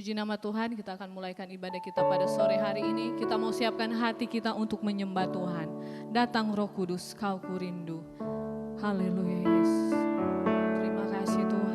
Puji nama Tuhan, kita akan mulaikan ibadah kita pada sore hari ini. Kita mau siapkan hati kita untuk menyembah Tuhan. Datang Roh Kudus, Kau kurindu. Haleluya Yesus. Terima kasih Tuhan.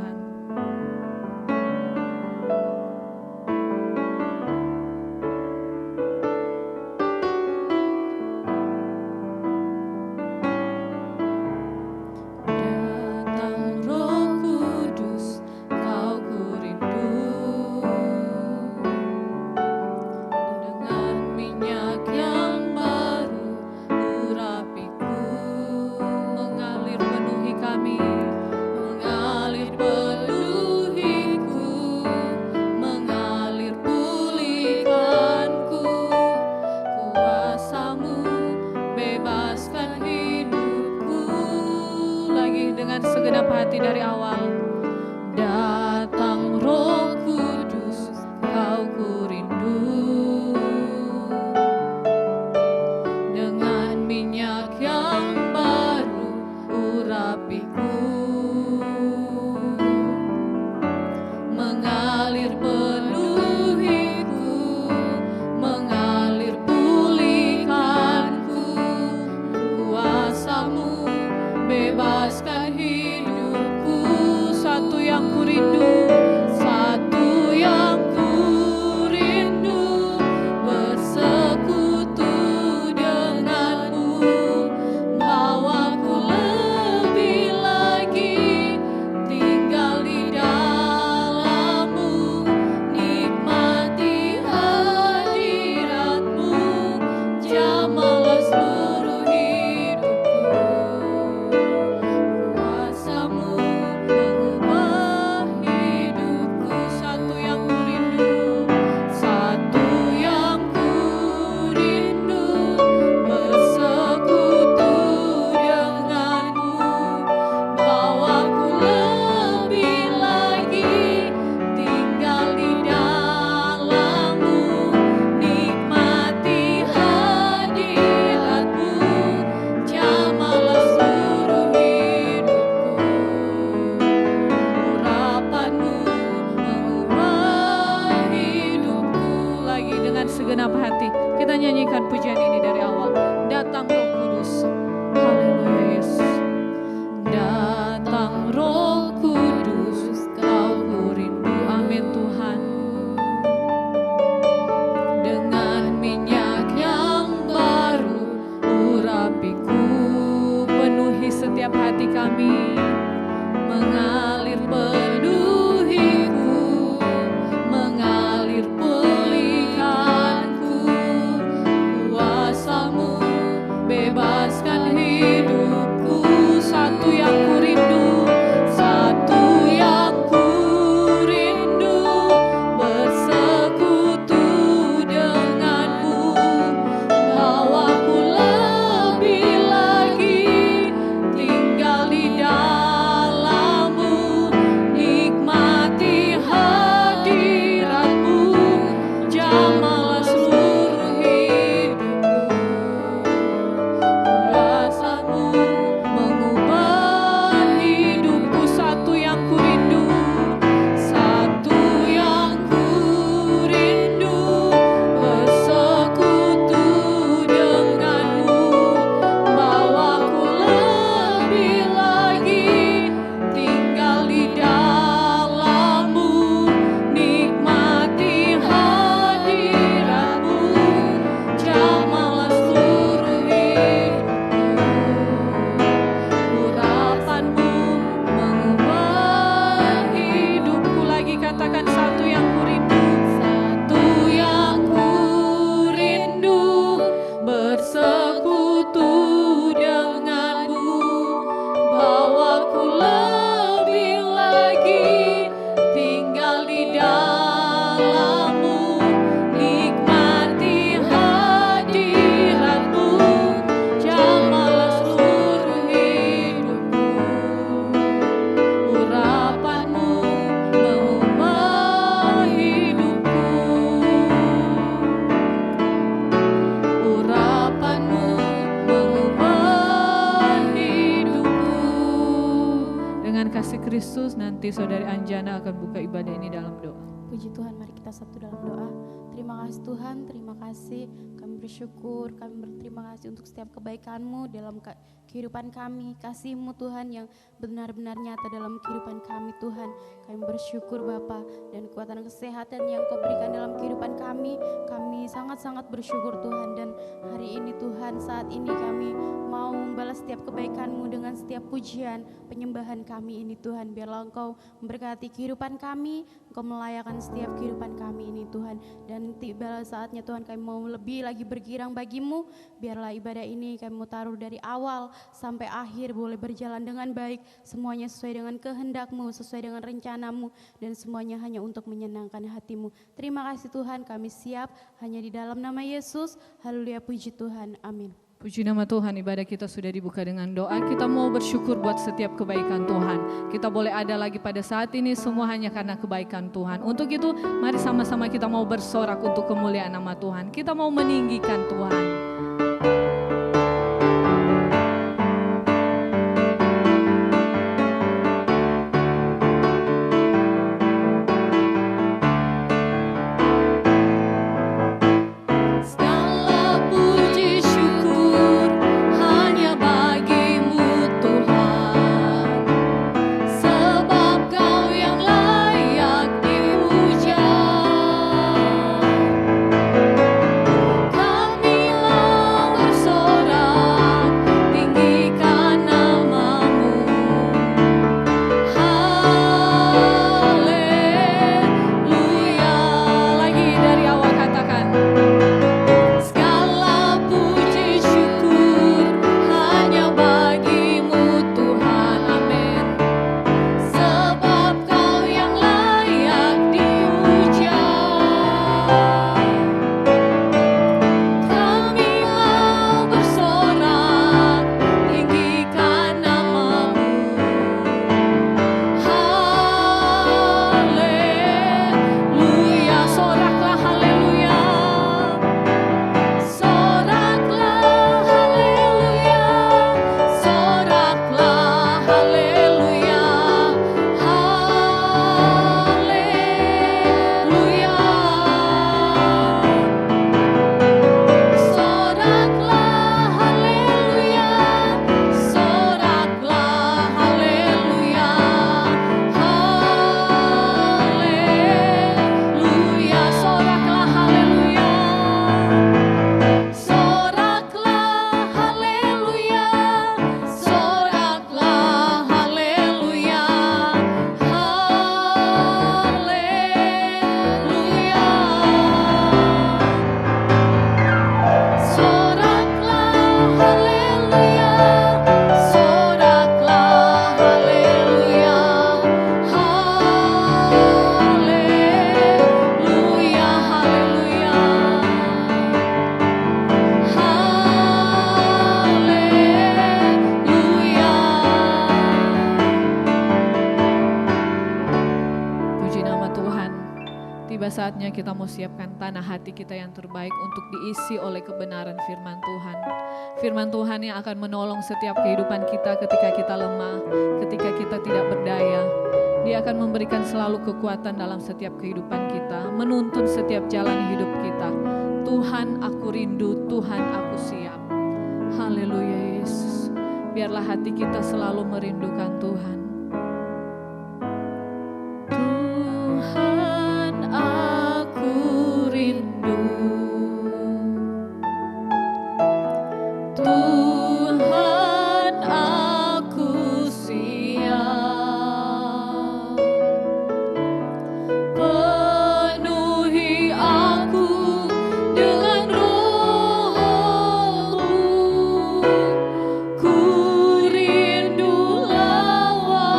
puji Tuhan, mari kita satu dalam doa. Terima kasih Tuhan, terima kasih. Kami bersyukur, kami berterima kasih untuk setiap kebaikan-Mu dalam kehidupan kami. Kasih-Mu Tuhan yang benar-benar nyata dalam kehidupan kami Tuhan. Kami bersyukur Bapa, dan kekuatan kesehatan yang Kau berikan dalam kehidupan kami. Kami sangat-sangat bersyukur Tuhan, dan hari ini Tuhan, saat ini kami mau membalas setiap kebaikan-Mu dengan setiap pujian, penyembahan kami ini Tuhan. Biarlah Engkau memberkati kehidupan kami, Engkau melayakan setiap kehidupan kami ini Tuhan. Dan tibalah saatnya Tuhan, kami mau lebih lagi bergirang bagi-Mu. Biarlah ibadah ini kami mau taruh dari awal sampai akhir boleh berjalan dengan baik. Semuanya sesuai dengan kehendak-Mu, sesuai dengan rencana-Mu, dan semuanya hanya untuk menyenangkan hati-Mu. Terima kasih Tuhan, kami siap hanya di dalam nama Yesus. Haleluya, puji Tuhan, amin. Puji nama Tuhan, ibadah kita sudah dibuka dengan doa. Kita mau bersyukur buat setiap kebaikan Tuhan. Kita boleh ada lagi pada saat ini semua hanya karena kebaikan Tuhan. Untuk itu mari sama-sama kita mau bersorak untuk kemuliaan nama Tuhan. Kita mau meninggikan Tuhan. Saatnya kita mau siapkan tanah hati kita yang terbaik untuk diisi oleh kebenaran firman Tuhan. Firman Tuhan yang akan menolong setiap kehidupan kita ketika kita lemah, ketika kita tidak berdaya. Dia akan memberikan selalu kekuatan dalam setiap kehidupan kita, menuntun setiap jalan hidup kita. Tuhan, aku rindu, Tuhan, aku siap. Haleluya Yesus. Biarlah hati kita selalu merindukan Tuhan. Ku rindu lawan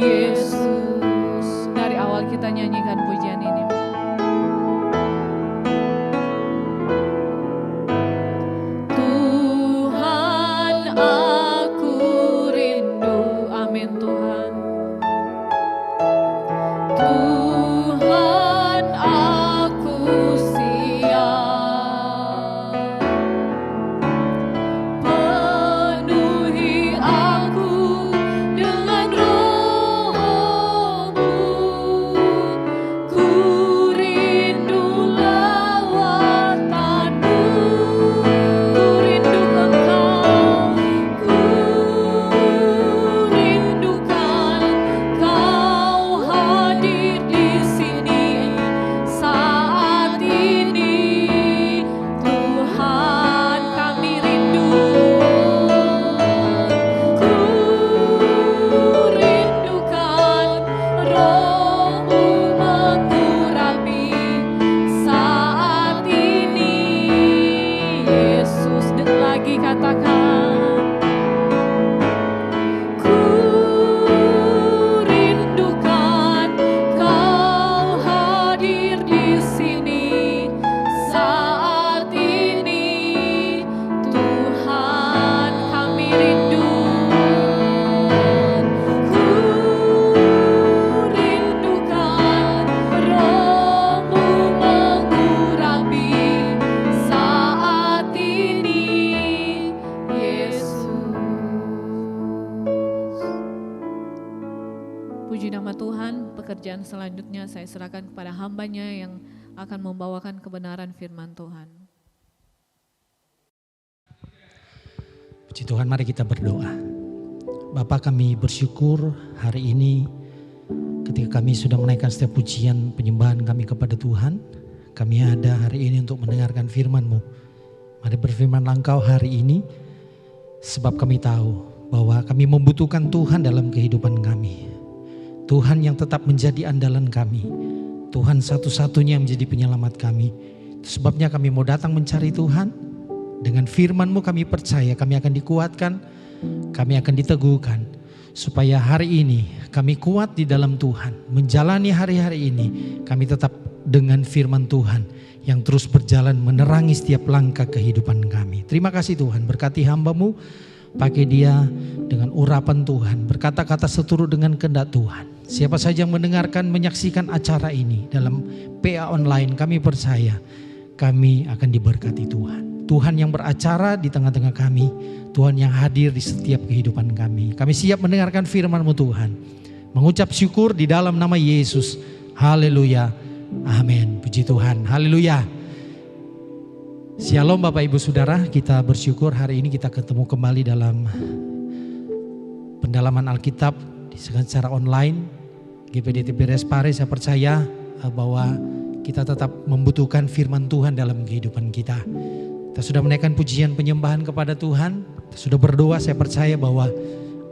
Yesus. Dari awal kita nyanyikan pujian ini. Tuhan, aku rindu. Amin Tuhan. Tuhan, aku siap. Penuhi aku dengan Roh-Mu. Ku rindu lawatan-Mu. Ku rindu Engkau. Ku rindukan Kau hadir di sini saat ini. Tuhan, kami rindu. Ku rindukan Roh-Mu mengurapi saat ini. Yesus, lagi katakan. Ku rindukan Kau hadir di sini saat ini. Tuhan, kami rindu. Ku rindukan Roh-Mu mengurapi saat ini. Yesus. Puji nama Tuhan. Pekerjaan selanjutnya saya serahkan kepada hambanya yang akan membawakan kebenaran firman Tuhan. Puji Tuhan, mari kita berdoa. Bapa, kami bersyukur hari ini ketika kami sudah menaikkan setiap pujian penyembahan kami kepada Tuhan. Kami ada hari ini untuk mendengarkan firman-Mu. Mari berfirmanlah Engkau hari ini, sebab kami tahu bahwa kami membutuhkan Tuhan dalam kehidupan kami. Tuhan yang tetap menjadi andalan kami. Tuhan satu-satunya yang menjadi penyelamat kami. Itu sebabnya kami mau datang mencari Tuhan. Dengan firman-Mu kami percaya kami akan dikuatkan, kami akan diteguhkan. Supaya hari ini kami kuat di dalam Tuhan. Menjalani hari-hari ini kami tetap dengan firman Tuhan yang terus berjalan menerangi setiap langkah kehidupan kami. Terima kasih Tuhan, berkati hamba-Mu. Pakai dia dengan urapan Tuhan, berkata-kata seturut dengan kehendak Tuhan. Siapa saja yang mendengarkan, menyaksikan acara ini dalam PA online, kami percaya kami akan diberkati Tuhan. Tuhan yang beracara di tengah-tengah kami, Tuhan yang hadir di setiap kehidupan kami. Kami siap mendengarkan firman-Mu Tuhan. Mengucap syukur di dalam nama Yesus. Haleluya. Amin. Puji Tuhan. Haleluya. Shalom Bapak Ibu Saudara, kita bersyukur hari ini kita ketemu kembali dalam pendalaman Alkitab secara online. GPD TPRS Pare, saya percaya bahwa kita tetap membutuhkan firman Tuhan dalam kehidupan kita. Kita sudah menaikkan pujian penyembahan kepada Tuhan, kita sudah berdoa, saya percaya bahwa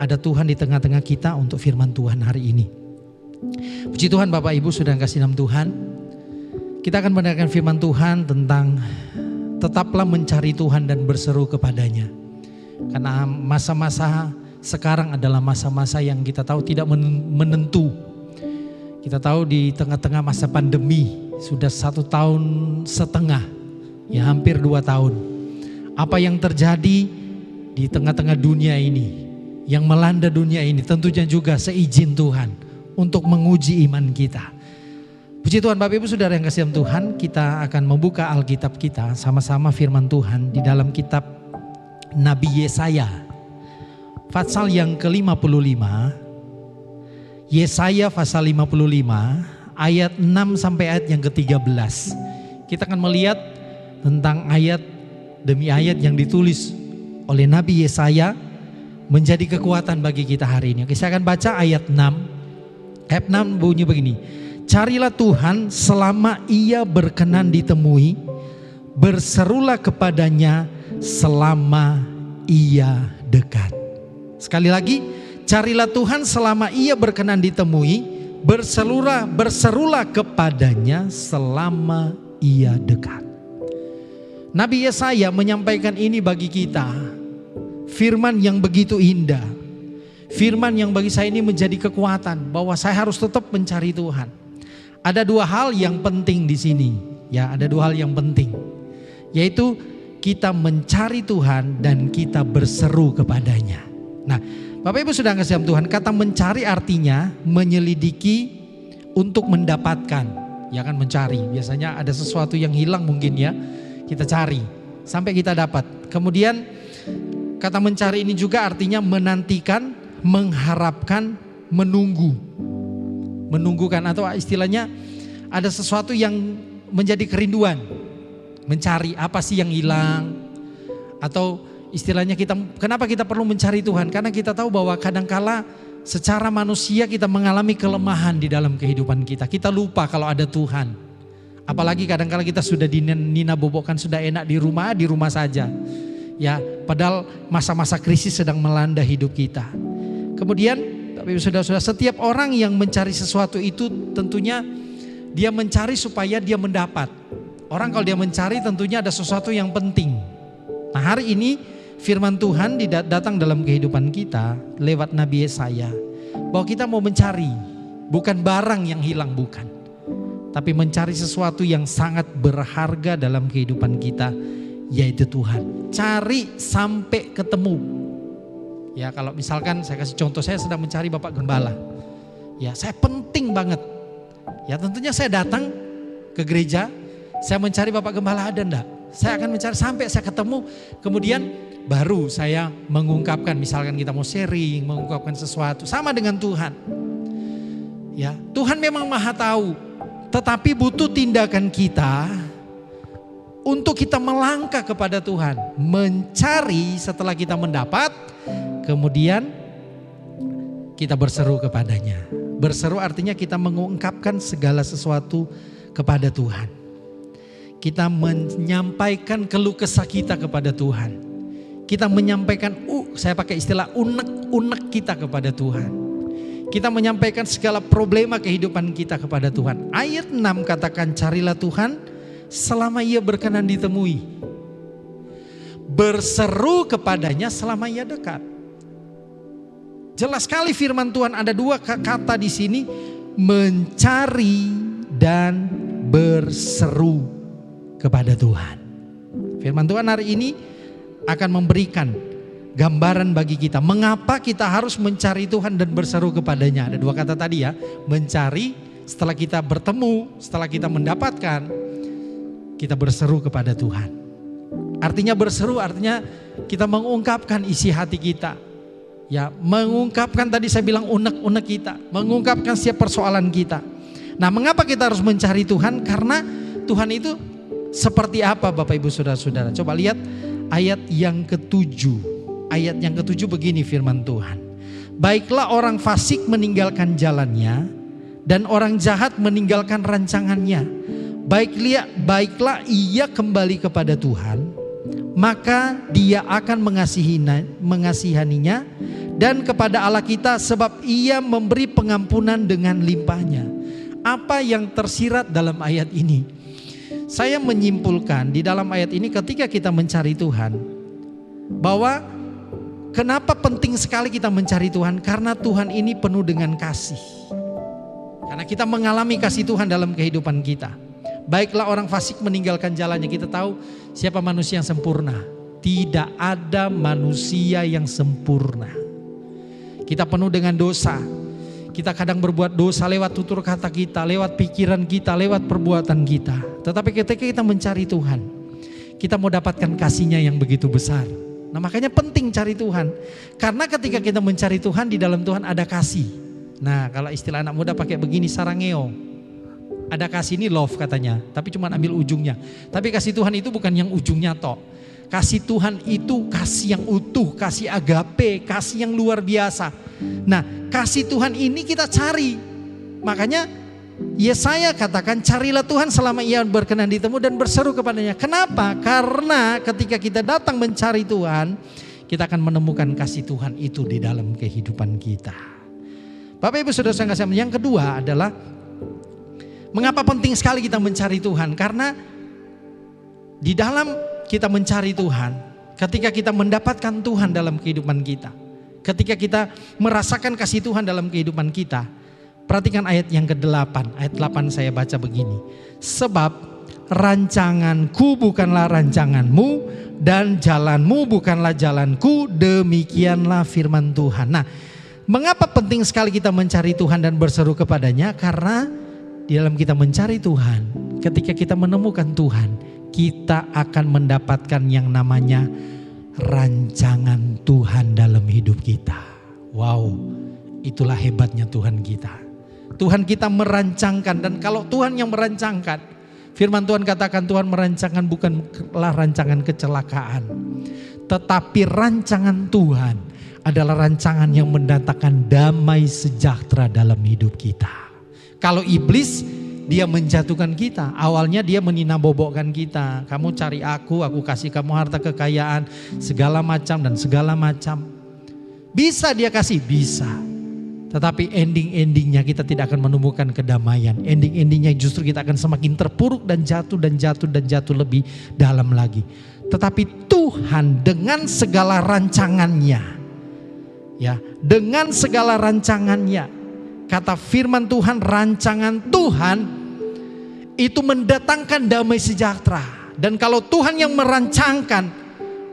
ada Tuhan di tengah-tengah kita untuk firman Tuhan hari ini. Puji Tuhan Bapak Ibu sudah kasih nama Tuhan. Kita akan mendengarkan firman Tuhan tentang tetaplah mencari Tuhan dan berseru kepadanya. Karena masa-masa sekarang adalah masa-masa yang kita tahu tidak menentu. Kita tahu di tengah-tengah masa pandemi sudah 1,5 tahun, ya hampir 2 tahun. Apa yang terjadi di tengah-tengah dunia ini, yang melanda dunia ini tentunya juga seizin Tuhan untuk menguji iman kita. Puji Tuhan Bapak Ibu Saudara yang kasih Tuhan, kita akan membuka Alkitab kita sama-sama firman Tuhan di dalam kitab Nabi Yesaya. Pasal yang ke-55, Yesaya pasal 55 ayat 6 sampai ayat yang ke-13. Kita akan melihat tentang ayat demi ayat yang ditulis oleh Nabi Yesaya menjadi kekuatan bagi kita hari ini. Oke, saya akan baca ayat 6. Ayat 6 bunyi begini. Carilah Tuhan selama ia berkenan ditemui, berserulah kepadanya selama ia dekat. Sekali lagi, carilah Tuhan selama ia berkenan ditemui, berserulah kepadanya selama ia dekat. Nabi Yesaya menyampaikan ini bagi kita, firman yang begitu indah, Firman yang bagi saya ini menjadi kekuatan bahwa saya harus tetap mencari Tuhan. Ada dua hal yang penting di sini. Ya, ada dua hal yang penting. Yaitu kita mencari Tuhan dan kita berseru kepadanya. Nah, Bapak Ibu sudah kasih Tuhan, kata mencari artinya menyelidiki untuk mendapatkan. Ya kan, mencari. Biasanya ada sesuatu yang hilang mungkin ya, kita cari sampai kita dapat. Kemudian kata mencari ini juga artinya menantikan, mengharapkan, menunggu. Menunggukan atau istilahnya ada sesuatu yang menjadi kerinduan. Mencari apa sih yang hilang? Atau istilahnya kenapa kita perlu mencari Tuhan? Karena kita tahu bahwa kadangkala secara manusia kita mengalami kelemahan di dalam kehidupan kita. Kita lupa kalau ada Tuhan. Apalagi kadangkala kita sudah dinina bobokkan, sudah enak di rumah saja. Ya, padahal masa-masa krisis sedang melanda hidup kita. Kemudian, tapi saudara-saudara, setiap orang yang mencari sesuatu itu tentunya dia mencari supaya dia mendapat. Orang kalau dia mencari tentunya ada sesuatu yang penting. Nah, hari ini firman Tuhan datang dalam kehidupan kita lewat Nabi Yesaya. Bahwa kita mau mencari, bukan barang yang hilang, bukan. Tapi mencari sesuatu yang sangat berharga dalam kehidupan kita, yaitu Tuhan. Cari sampai ketemu. Ya, kalau misalkan saya kasih contoh, saya sedang mencari Bapak Gembala. Ya, saya penting banget. Ya, tentunya saya datang ke gereja, saya mencari Bapak Gembala ada enggak? Saya akan mencari sampai saya ketemu, kemudian baru saya mengungkapkan, misalkan kita mau sharing, mengungkapkan sesuatu. Sama dengan Tuhan. Ya, Tuhan memang Maha tahu, tetapi butuh tindakan kita untuk kita melangkah kepada Tuhan, mencari setelah kita mendapat, kemudian kita berseru kepadanya. Berseru artinya kita mengungkapkan segala sesuatu kepada Tuhan. Kita menyampaikan keluh kesah kita kepada Tuhan. Kita menyampaikan, saya pakai istilah unek-unek kita kepada Tuhan. Kita menyampaikan segala problema kehidupan kita kepada Tuhan. Ayat 6 katakan, carilah Tuhan selama ia berkenan ditemui. Berseru kepadanya selama ia dekat. Jelas sekali firman Tuhan, ada dua kata di sini, mencari dan berseru kepada Tuhan. Firman Tuhan hari ini akan memberikan gambaran bagi kita mengapa kita harus mencari Tuhan dan berseru kepadanya. Ada dua kata tadi ya, mencari, setelah kita bertemu, setelah kita mendapatkan, kita berseru kepada Tuhan. Artinya berseru artinya kita mengungkapkan isi hati kita. Ya, mengungkapkan tadi saya bilang unek-unek kita, mengungkapkan setiap persoalan kita. Nah, mengapa kita harus mencari Tuhan? Karena Tuhan itu seperti apa Bapak Ibu Saudara-saudara? Coba lihat ayat yang ke-7. Ayat yang ke-7 begini firman Tuhan. Baiklah orang fasik meninggalkan jalannya dan orang jahat meninggalkan rancangannya. Baiklah ia kembali kepada Tuhan, maka dia akan mengasihaninya, dan kepada Allah kita sebab ia memberi pengampunan dengan limpahnya. Apa yang tersirat dalam ayat ini? Saya menyimpulkan di dalam ayat ini ketika kita mencari Tuhan, bahwa kenapa penting sekali kita mencari Tuhan? Karena Tuhan ini penuh dengan kasih. Karena kita mengalami kasih Tuhan dalam kehidupan kita. Baiklah orang fasik meninggalkan jalannya. Kita tahu siapa manusia yang sempurna. Tidak ada manusia yang sempurna. Kita penuh dengan dosa. Kita kadang berbuat dosa lewat tutur kata kita, lewat pikiran kita, lewat perbuatan kita. Tetapi ketika kita mencari Tuhan, kita mau dapatkan kasih-Nya yang begitu besar. Nah, makanya penting cari Tuhan. Karena ketika kita mencari Tuhan, di dalam Tuhan ada kasih. Nah, kalau istilah anak muda pakai begini, sarangeo. Ada kasih ini love katanya, tapi cuma ambil ujungnya. Tapi kasih Tuhan itu bukan yang ujungnya tok. Kasih Tuhan itu kasih yang utuh, kasih agape, kasih yang luar biasa. Nah, kasih Tuhan ini kita cari. Makanya Yesaya katakan, carilah Tuhan selama ia berkenan ditemu dan berseru kepadanya. Kenapa? Karena ketika kita datang mencari Tuhan, kita akan menemukan kasih Tuhan itu di dalam kehidupan kita. Bapak Ibu Saudara yang kasih, yang kedua adalah mengapa penting sekali kita mencari Tuhan? Karena di dalam kita mencari Tuhan, ketika kita mendapatkan Tuhan dalam kehidupan kita, ketika kita merasakan kasih Tuhan dalam kehidupan kita, perhatikan ayat yang ke-8. Ayat 8 saya baca begini. Sebab rancanganku bukanlah rancanganmu dan jalanmu bukanlah jalanku, demikianlah firman Tuhan. Nah, mengapa penting sekali kita mencari Tuhan dan berseru kepadanya? Karena di dalam kita mencari Tuhan, ketika kita menemukan Tuhan, kita akan mendapatkan yang namanya rancangan Tuhan dalam hidup kita. Wow, itulah hebatnya Tuhan kita. Tuhan kita merancangkan, dan kalau Tuhan yang merancangkan, firman Tuhan katakan Tuhan merancangkan bukanlah rancangan kecelakaan, tetapi rancangan Tuhan adalah rancangan yang mendatangkan damai sejahtera dalam hidup kita. Kalau iblis, dia menjatuhkan kita. Awalnya dia meninabobokkan kita. Kamu cari aku kasih kamu harta kekayaan, segala macam dan segala macam. Bisa dia kasih, bisa. Tetapi ending-endingnya kita tidak akan menemukan kedamaian. Ending-endingnya justru kita akan semakin terpuruk dan jatuh lebih dalam lagi. Tetapi Tuhan dengan segala rancangannya, ya, dengan segala rancangannya, kata firman Tuhan, rancangan Tuhan itu mendatangkan damai sejahtera. Dan kalau Tuhan yang merancangkan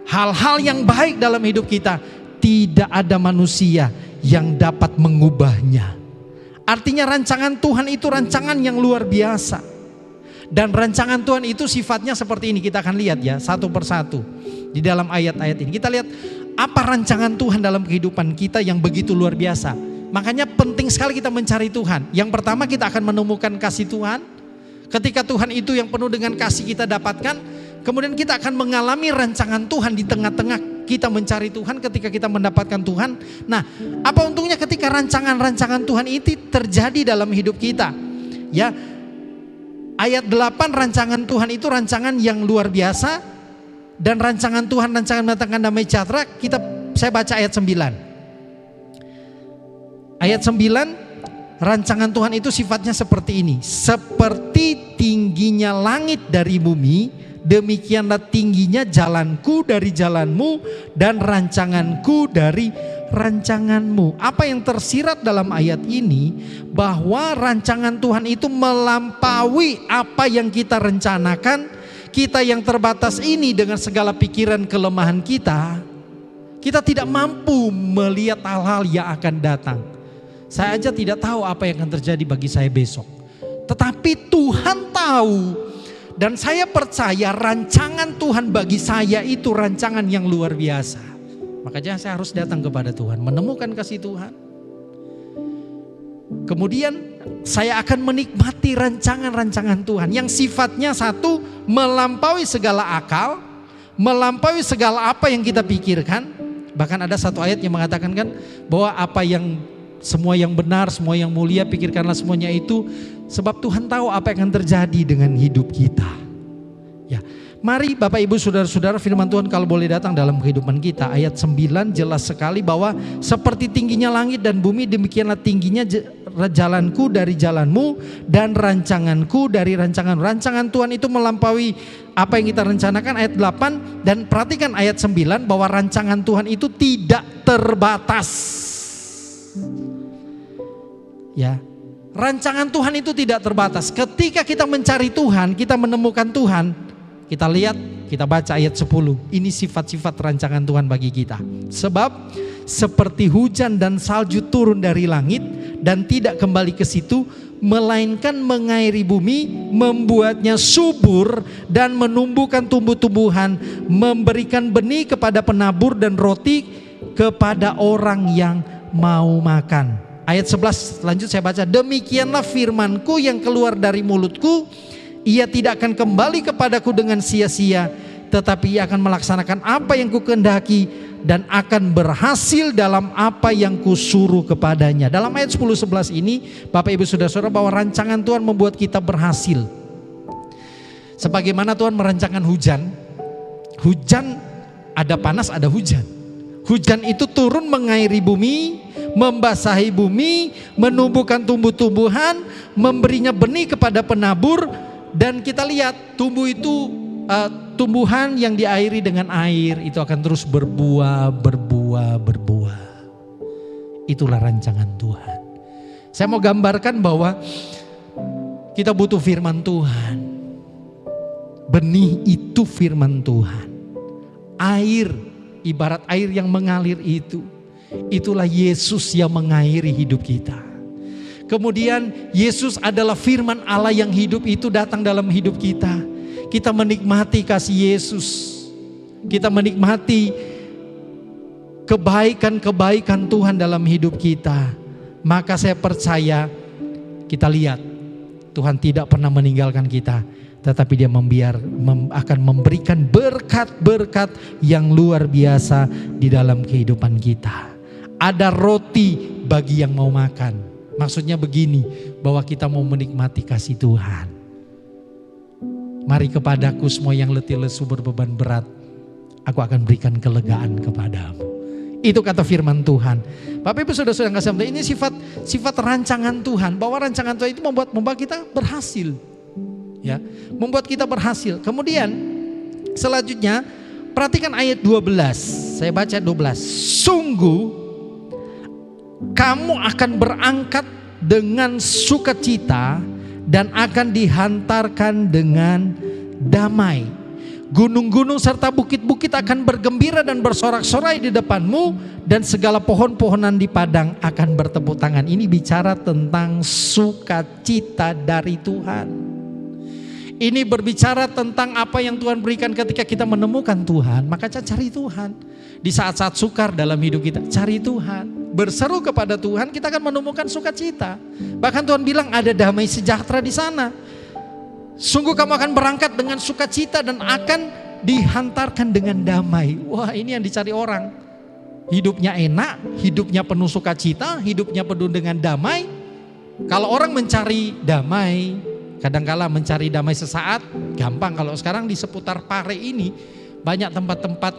hal-hal yang baik dalam hidup kita, tidak ada manusia yang dapat mengubahnya. Artinya rancangan Tuhan itu rancangan yang luar biasa. Dan rancangan Tuhan itu sifatnya seperti ini. Kita akan lihat ya satu persatu di dalam ayat-ayat ini. Kita lihat apa rancangan Tuhan dalam kehidupan kita yang begitu luar biasa. Makanya penting sekali kita mencari Tuhan. Yang pertama, kita akan menemukan kasih Tuhan. Ketika Tuhan itu yang penuh dengan kasih kita dapatkan, kemudian kita akan mengalami rancangan Tuhan di tengah-tengah kita mencari Tuhan. Ketika kita mendapatkan Tuhan, nah, apa untungnya ketika rancangan-rancangan Tuhan itu terjadi dalam hidup kita? Ya, ayat 8, rancangan Tuhan itu rancangan yang luar biasa, dan rancangan Tuhan, rancangan mendatangkan damai sejahtera. Saya baca ayat 9. Ayat 9, rancangan Tuhan itu sifatnya seperti ini. Seperti tingginya langit dari bumi, demikianlah tingginya jalanku dari jalanmu dan rancanganku dari rancanganmu. Apa yang tersirat dalam ayat ini? Bahwa rancangan Tuhan itu melampaui apa yang kita rencanakan. Kita yang terbatas ini dengan segala pikiran kelemahan kita tidak mampu melihat hal-hal yang akan datang. Saya aja tidak tahu apa yang akan terjadi bagi saya besok. Tetapi Tuhan tahu. Dan saya percaya rancangan Tuhan bagi saya itu rancangan yang luar biasa. Makanya saya harus datang kepada Tuhan, menemukan kasih Tuhan. Kemudian saya akan menikmati rancangan-rancangan Tuhan yang sifatnya satu, melampaui segala akal, melampaui segala apa yang kita pikirkan. Bahkan ada satu ayat yang mengatakan kan bahwa apa yang semua yang benar, semua yang mulia, pikirkanlah semuanya itu, sebab Tuhan tahu apa yang akan terjadi dengan hidup kita. Ya, mari Bapak Ibu Saudara-saudara, firman Tuhan kalau boleh datang dalam kehidupan kita. Ayat 9 jelas sekali bahwa seperti tingginya langit dan bumi, demikianlah tingginya jalanku dari jalanmu dan rancanganku dari rancangan. Rancangan Tuhan itu melampaui apa yang kita rencanakan. Ayat 8, dan perhatikan ayat 9 bahwa rancangan Tuhan itu tidak terbatas. Ya, rancangan Tuhan itu tidak terbatas. Ketika kita mencari Tuhan, kita menemukan Tuhan, kita lihat, kita baca ayat 10. Ini sifat-sifat rancangan Tuhan bagi kita. Sebab seperti hujan dan salju turun dari langit dan tidak kembali ke situ, melainkan mengairi bumi, membuatnya subur dan menumbuhkan tumbuh-tumbuhan, memberikan benih kepada penabur dan roti kepada orang yang mau makan. Ayat 11 lanjut saya baca. Demikianlah firmanku yang keluar dari mulutku, ia tidak akan kembali kepadaku dengan sia-sia, tetapi ia akan melaksanakan apa yang kukehendaki dan akan berhasil dalam apa yang kusuruh kepadanya. Dalam ayat 10-11 ini Bapak Ibu Saudara-saudara, bahwa rancangan Tuhan membuat kita berhasil. Sebagaimana Tuhan merancangkan hujan. Hujan, ada panas, ada hujan. Hujan itu turun mengairi bumi, membasahi bumi, menumbuhkan tumbuh-tumbuhan, memberinya benih kepada penabur. Dan kita lihat tumbuhan yang diairi dengan air itu akan terus berbuah. itulah rancangan Tuhan. Saya mau gambarkan bahwa kita butuh firman Tuhan. Benih itu firman Tuhan. Air, ibarat air yang mengalir itu. Itulah Yesus yang mengairi hidup kita. Kemudian Yesus adalah firman Allah yang hidup itu datang dalam hidup kita. Kita menikmati kasih Yesus. Kita menikmati kebaikan-kebaikan Tuhan dalam hidup kita. Maka saya percaya, kita lihat Tuhan tidak pernah meninggalkan kita. Tetapi dia akan memberikan berkat-berkat yang luar biasa di dalam kehidupan kita. Ada roti bagi yang mau makan. Maksudnya begini, bahwa kita mau menikmati kasih Tuhan. Mari kepadaku semua yang letih lesu berbeban berat, aku akan berikan kelegaan kepadamu. Itu kata firman Tuhan. Bapak Ibu Saudara-saudara yang kasih, ini sifat rancangan Tuhan, bahwa rancangan Tuhan itu membuat kita berhasil. Ya, membuat kita berhasil. Kemudian selanjutnya perhatikan ayat 12. Saya baca 12. Sungguh kamu akan berangkat dengan sukacita dan akan dihantarkan dengan damai. Gunung-gunung serta bukit-bukit akan bergembira dan bersorak-sorai di depanmu, dan segala pohon-pohonan di padang akan bertepuk tangan. Ini bicara tentang sukacita dari Tuhan. Ini berbicara tentang apa yang Tuhan berikan ketika kita menemukan Tuhan. Maka cari Tuhan. Di saat-saat sukar dalam hidup kita, cari Tuhan. Berseru kepada Tuhan, kita akan menemukan sukacita. Bahkan Tuhan bilang ada damai sejahtera di sana. Sungguh kamu akan berangkat dengan sukacita dan akan dihantarkan dengan damai. Wah, ini yang dicari orang. Hidupnya enak, hidupnya penuh sukacita, hidupnya penuh dengan damai. Kalau orang mencari damai, kadangkala mencari damai sesaat gampang. Kalau sekarang di seputar Pare ini banyak tempat-tempat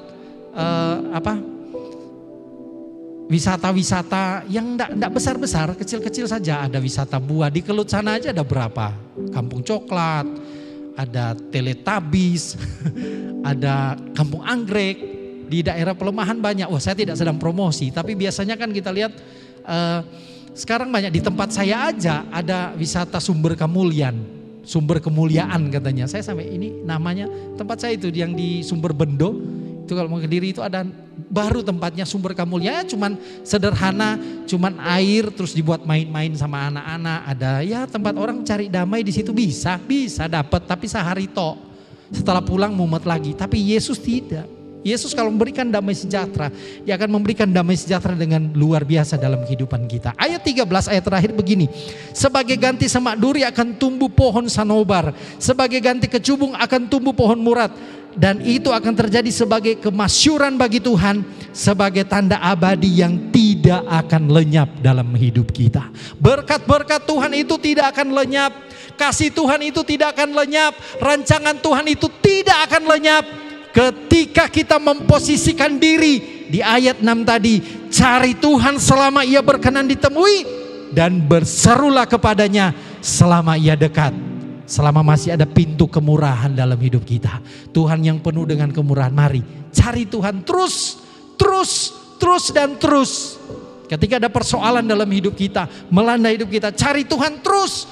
wisata-wisata yang enggak besar-besar, kecil-kecil saja. Ada wisata buah di Kelut sana aja ada berapa? Kampung Coklat, ada Teletubbies, ada Kampung Anggrek. Di daerah pelemahan banyak. Wah, saya tidak sedang promosi, tapi biasanya kan kita lihat sekarang banyak di tempat saya aja ada wisata sumber kemuliaan katanya. Saya sampai ini namanya tempat saya itu yang di Sumber Bendo. Itu kalau mau ke Kediri itu ada baru tempatnya sumber kemuliaan, cuman sederhana, cuman air terus dibuat main-main sama anak-anak. Ada ya tempat orang cari damai di situ bisa dapat, tapi sehari tok. Setelah pulang mumet lagi. Tapi Yesus tidak. Yesus kalau memberikan damai sejahtera, dia akan memberikan damai sejahtera dengan luar biasa dalam kehidupan kita. Ayat 13 ayat terakhir begini. Sebagai ganti semak duri akan tumbuh pohon sanobar, sebagai ganti kecubung akan tumbuh pohon murad. Dan itu akan terjadi sebagai kemasyuran bagi Tuhan, sebagai tanda abadi yang tidak akan lenyap dalam hidup kita. Berkat-berkat Tuhan itu tidak akan lenyap, kasih Tuhan itu tidak akan lenyap, rancangan Tuhan itu tidak akan lenyap. Ketika kita memposisikan diri di ayat 6 tadi, cari Tuhan selama ia berkenan ditemui, dan berserulah kepadanya selama ia dekat. Selama masih ada pintu kemurahan dalam hidup kita. Tuhan yang penuh dengan kemurahan, mari cari Tuhan terus dan terus. Ketika ada persoalan dalam hidup kita, melanda hidup kita, cari Tuhan terus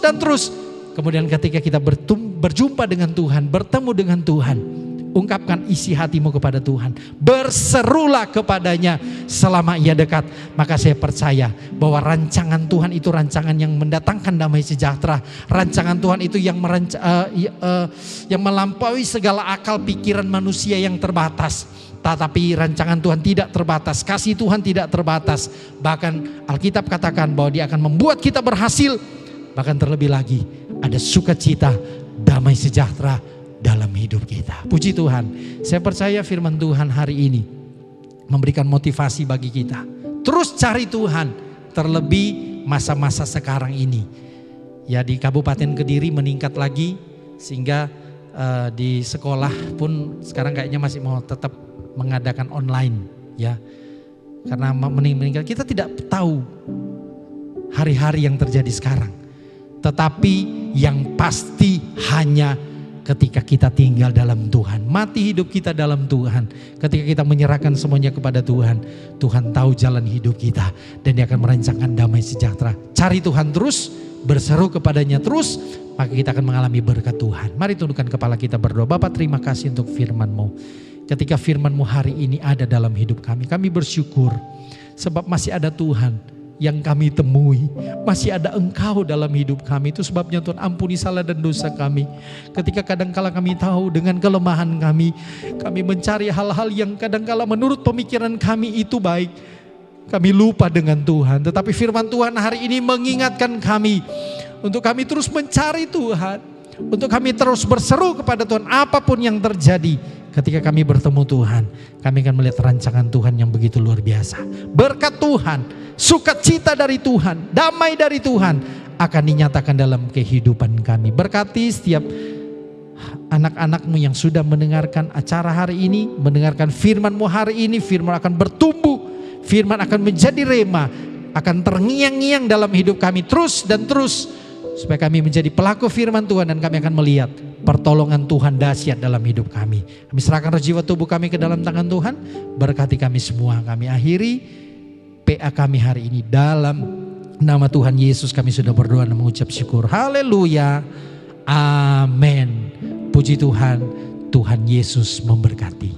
dan terus. Kemudian ketika kita berjumpa dengan Tuhan, bertemu dengan Tuhan, ungkapkan isi hatimu kepada Tuhan. Berserulah kepadanya selama ia dekat. Maka saya percaya bahwa rancangan Tuhan itu rancangan yang mendatangkan damai sejahtera. Rancangan Tuhan itu yang melampaui segala akal pikiran manusia yang terbatas. Tetapi rancangan Tuhan tidak terbatas. Kasih Tuhan tidak terbatas. Bahkan Alkitab katakan bahwa dia akan membuat kita berhasil. Bahkan terlebih lagi ada sukacita, damai sejahtera dalam hidup kita. Puji Tuhan. Saya percaya firman Tuhan hari ini memberikan motivasi bagi kita. Terus cari Tuhan, terlebih masa-masa sekarang ini. Ya, di Kabupaten Kediri meningkat lagi, sehingga di sekolah pun sekarang kayaknya masih mau tetap mengadakan online, ya. Karena meningkat, kita tidak tahu hari-hari yang terjadi sekarang. Tetapi yang pasti hanya ketika kita tinggal dalam Tuhan. Mati hidup kita dalam Tuhan. Ketika kita menyerahkan semuanya kepada Tuhan, Tuhan tahu jalan hidup kita dan Dia akan merancangkan damai sejahtera. Cari Tuhan terus, berseru kepadanya terus, maka kita akan mengalami berkat Tuhan. Mari tundukkan kepala kita berdoa. Bapa, terima kasih untuk firman-Mu. Ketika firman-Mu hari ini ada dalam hidup kami bersyukur sebab masih ada Tuhan yang kami temui, masih ada Engkau dalam hidup kami. Itu sebabnya Tuhan, ampuni salah dan dosa kami. Ketika kadangkala kami tahu dengan kelemahan kami mencari hal-hal yang kadangkala menurut pemikiran kami itu baik, kami lupa dengan Tuhan. Tetapi firman Tuhan hari ini mengingatkan kami untuk kami terus mencari Tuhan, untuk kami terus berseru kepada Tuhan apapun yang terjadi. Ketika kami bertemu Tuhan, kami akan melihat rancangan Tuhan yang begitu luar biasa. Berkat Tuhan, sukacita dari Tuhan, damai dari Tuhan akan dinyatakan dalam kehidupan kami. Berkati setiap anak-anak-Mu yang sudah mendengarkan acara hari ini, mendengarkan firman-Mu hari ini. Firman akan bertumbuh, firman akan menjadi rema, akan terngiang-ngiang dalam hidup kami terus dan terus, supaya kami menjadi pelaku firman Tuhan dan kami akan melihat pertolongan Tuhan dahsyat dalam hidup kami. Kami serahkan jiwa tubuh kami ke dalam tangan Tuhan. Berkati kami semua. Kami akhiri PA kami hari ini dalam nama Tuhan Yesus kami sudah berdoa dan mengucap syukur. Haleluya. Amin. Puji Tuhan. Tuhan Yesus memberkati.